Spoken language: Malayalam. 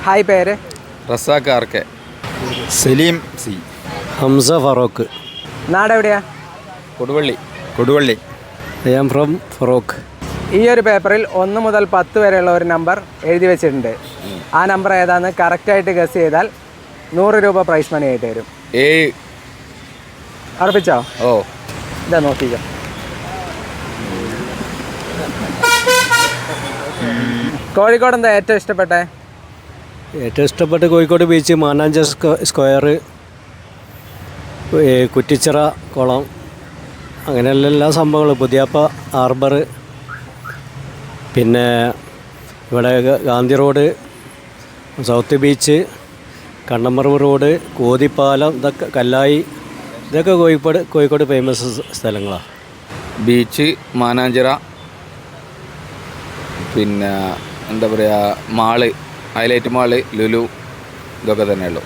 ഹായ്, പേര്? റസാഖ് ആർ.കെ. സലീം സി. ഹംസ ഫറോക്ക്. നാടെവിടെയാ? Koduvally. I am from Feroke. ഈ ഒരു പേപ്പറിൽ 1 മുതൽ 10 വരെയുള്ള ഒരു നമ്പർ എഴുതി വെച്ചിട്ടുണ്ട്. ആ നമ്പർ ഏതാണെന്ന് കറക്റ്റായിട്ട് ഗസ് ചെയ്താൽ 100 രൂപ പ്രൈസ് മണി ആയിട്ട് തരും. ഉറപ്പിച്ചോ? ഓ, ഇതാ നോക്കിക്കോ. കോഴിക്കോട് എന്താ ഏറ്റവും ഇഷ്ടപ്പെട്ടെ? ഏറ്റവും ഇഷ്ടപ്പെട്ട കോഴിക്കോട് ബീച്ച്, മാനാഞ്ചിറ സ്ക്വയർ, കുറ്റിച്ചിറ കുളം, അങ്ങനെയുള്ള എല്ലാ സംഭവങ്ങളും, പുതിയാപ്പ ഹാർബർ, പിന്നെ ഇവിടെ Gandhi road, south beach, Kannamparamba road, Kothippalam, ഇതൊക്കെ കല്ലായി, ഇതൊക്കെ കോഴിക്കോട് ഫേമസ് സ്ഥലങ്ങളാണ്. ബീച്ച്, മാനാഞ്ചിറ, പിന്നെ എന്താ പറയുക, മാള്, ഹൈലൈറ്റ് മാള്, ലുലു, ഇതൊക്കെ തന്നെയുള്ളൂ.